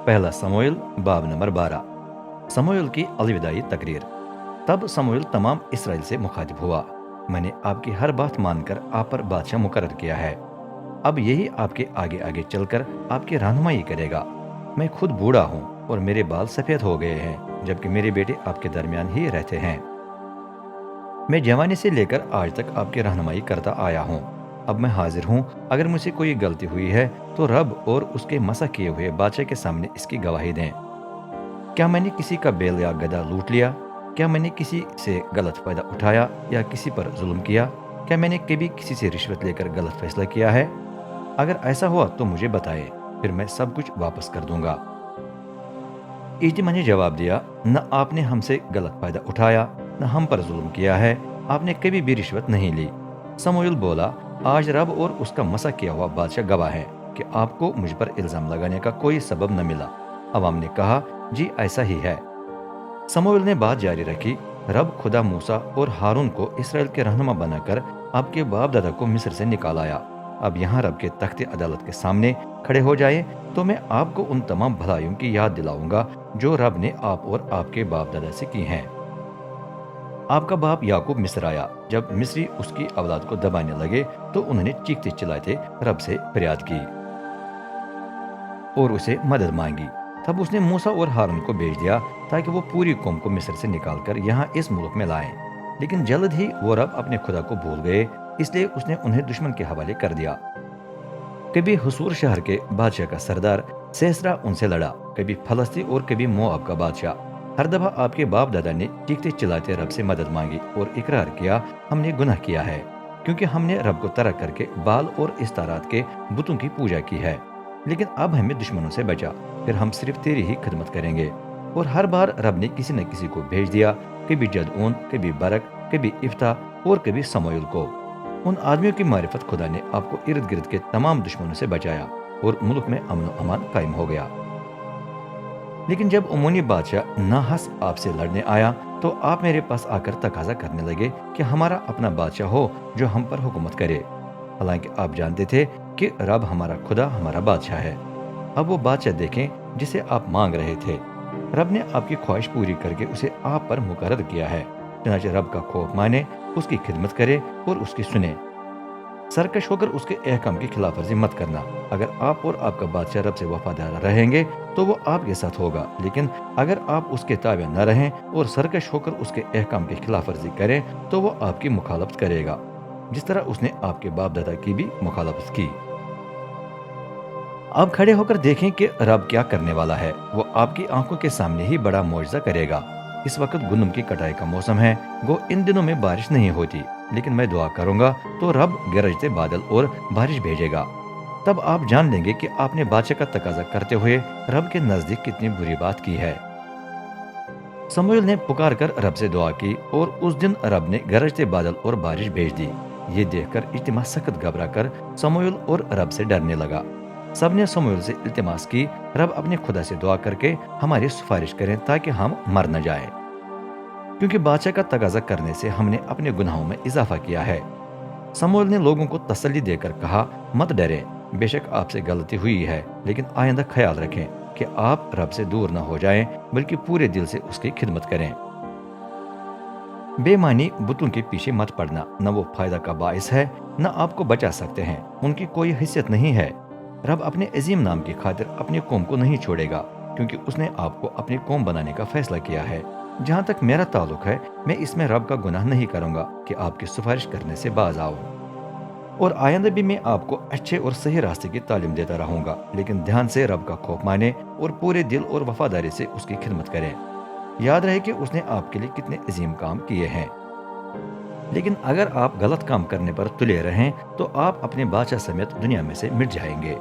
पहला समूएल बाब नंबर 12। समूएल की अलविदाई तकरीर। तब समूएल तमाम इसराइल से मुखातिब हुआ। मैंने आपकी हर बात मानकर आप पर बादशाह मुकर्रर किया है। अब यही आपके आगे आगे चलकर आपकी रहनुमाई करेगा। मैं खुद बूढ़ा हूँ और मेरे बाल सफेद हो गए हैं, जबकि मेरे बेटे आपके दरमियान ही रहते हैं। मैं जवानी से लेकर आज तक आपकी रहनुमाई करता आया हूँ। अब मैं हाजिर हूँ। अगर मुझसे कोई गलती हुई है तो रब और उसके मसा किए हुए बादशाह के सामने इसकी गवाही दें। क्या मैंने किसी का बैल या गधा लूट लिया? क्या मैंने किसी से गलत फायदा उठाया या किसी पर जुल्म किया? क्या मैंने कभी किसी से रिश्वत लेकर गलत फैसला किया है? अगर ऐसा हुआ तो मुझे बताएं, फिर मैं सब कुछ वापस कर दूंगा। इज्तिमा ने जवाब दिया, न आपने हमसे गलत फायदा उठाया, न हम पर जुल्म किया है। आपने कभी भी रिश्वत नहीं ली। समूएल बोला, आज रब और उसका मसा किया हुआ बादशाह गवाह है कि आपको मुझ पर इल्जाम लगाने का कोई सबब न मिला। अवाम ने कहा, जी ऐसा ही है। समूएल ने बात जारी रखी, रब खुदा मूसा और हारून को इसराइल के रहनुमा बनाकर आपके बाप दादा को मिस्र से निकाल आया। अब यहाँ रब के तख्ते अदालत के सामने खड़े हो जाए तो मैं आपको उन तमाम भलाइयों की याद दिलाऊंगा जो रब ने आप और आपके बाप दादा से की हैं। आपका बाप याकूब मिस्र आया। जब मिस्री उसकी औलाद को दबाने लगे तो उन्होंने चीखते चिल्लाते रब से फरियाद की और उसे मदद मांगी। तब उसने मूसा और हारून को भेज दिया ताकि वो पूरी कौम को मिस्र से निकालकर यहाँ इस मुल्क में लाएं। लेकिन जल्द ही वो रब अपने खुदा को भूल गए, इसलिए उसने उन्हें दुश्मन के हवाले कर दिया। कभी हुसूर शहर के बादशाह का सरदार सेसरा उनसे लड़ा, कभी फलस्ती और कभी मोआब का बादशाह। हर दफा आपके बाप दादा ने चीखते चिल्लाते रब से मदद मांगी और इकरार किया, हमने गुनाह किया है, क्योंकि हमने रब को तरक करके बाल और इस्तारात के बुतों की पूजा की है। लेकिन अब हमें दुश्मनों से बचा, फिर हम सिर्फ तेरी ही खिदमत करेंगे। और हर बार रब ने किसी न किसी को भेज दिया, कभी जदऊन, कभी बरक, कभी इफ्ता और कभी समूएल को। उन आदमियों की मारिफत खुदा ने आपको इर्द गिर्द के तमाम दुश्मनों से बचाया और मुल्क में अमन व अमान कायम हो गया। लेकिन जब उमूनी बादशाह नाहस आपसे लड़ने आया तो आप मेरे पास आकर तकाजा करने लगे कि हमारा अपना बादशाह हो जो हम पर हुकूमत करे। हालांकि आप जानते थे कि रब हमारा खुदा हमारा बादशाह है। अब वो बादशाह देखें जिसे आप मांग रहे थे। रब ने आपकी ख्वाहिश पूरी करके उसे आप पर मुकर्रर किया है। चुनांचे रब का खौफ माने, उसकी खिदमत करे और उसकी सुने। सरकश होकर उसके अहकाम की खिलाफ वर्जी मत करना। अगर आप और आपका बादशाह रब से वफादार रहेंगे तो वो आपके साथ होगा, लेकिन अगर आप उसके ताबे न रहें और सरकश होकर उसके अहकाम की खिलाफ वर्जी करें तो वो आपकी मुखालफत करेगा, जिस तरह उसने आपके बाप दादा की भी मुखालफत की। आप खड़े होकर देखें कि रब क्या करने वाला है। वो आपकी आंखों के सामने ही बड़ा मुआवजा करेगा। इस वक्त गंदम की कटाई का मौसम है। गो इन दिनों में बारिश नहीं होती, लेकिन मैं दुआ करूंगा तो रब गरजते बादल और बारिश भेजेगा। तब आप जान लेंगे कि आपने बादशाह का तकाजा करते हुए रब के नजदीक कितनी बुरी बात की है। समूएल ने पुकार कर रब से दुआ की और उस दिन रब ने गरजते बादल और बारिश भेज दी। ये देखकर इज्तिमा सख्त घबरा कर समूएल और रब से डरने लगा। सबने समूएल से इल्तिमास की, रब अपने खुदा से दुआ करके हमारी सिफारिश करें ताकि हम मर न जाएं, क्योंकि बादशाह का तगाजा करने से हमने अपने गुनाहों में इजाफा किया है। समूएल ने लोगों को तसल्ली देकर कहा, मत डरें, बेशक आपसे गलती हुई है, लेकिन आइंदा ख्याल रखें कि आप रब से दूर न हो जाएं, बल्कि पूरे दिल से उसकी खिदमत करें। बेमानी बुतों के पीछे मत पड़ना, न वो फायदा का बाइस है न आपको बचा सकते हैं। उनकी कोई हैसियत नहीं है। रब अपने अजीम नाम की खातिर अपनी कौम को नहीं छोड़ेगा, क्योंकि उसने आपको अपनी कौम बनाने का फैसला किया है। जहाँ तक मेरा ताल्लुक है, मैं इसमें रब का गुनाह नहीं करूंगा कि आपकी सिफारिश करने से बाज आओ। और आइंदा भी मैं आपको अच्छे और सही रास्ते की तालीम देता रहूंगा, लेकिन ध्यान से रब का खौफ माने और पूरे दिल और वफादारी से उसकी खिदमत करें। याद रहे कि उसने आपके लिए कितने अजीम काम किए हैं। लेकिन अगर आप गलत काम करने पर तुले रहें तो आप अपने बादशाह समेत दुनिया में से मिट जाएंगे।